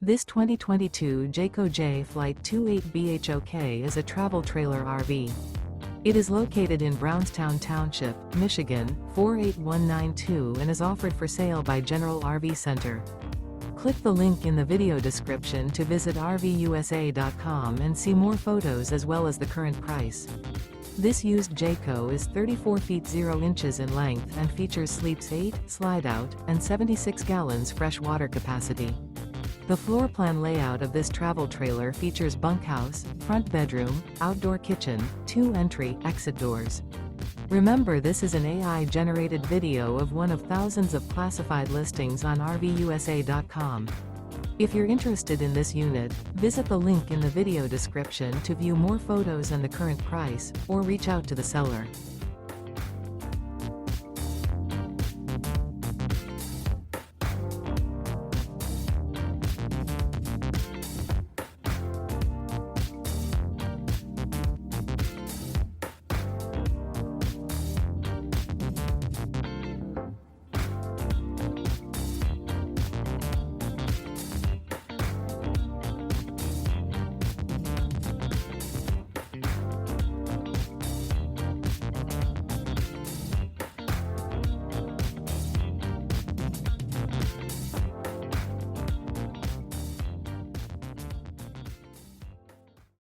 This 2022 Jayco Jay Flight 28BHOK is a travel trailer RV. It is located in Brownstown Township, Michigan, 48192 and is offered for sale by General RV Center. Click the link in the video description to visit RVUSA.com and see more photos as well as the current price. This used Jayco is 34 feet 0 inches in length and features sleeps 8, slide-out, and 76 gallons fresh water capacity. The floor plan layout of this travel trailer features bunkhouse, front bedroom, outdoor kitchen, 2 entry/exit doors. Remember, this is an AI-generated video of one of thousands of classified listings on RVUSA.com. If you're interested in this unit, visit the link in the video description to view more photos and the current price, or reach out to the seller.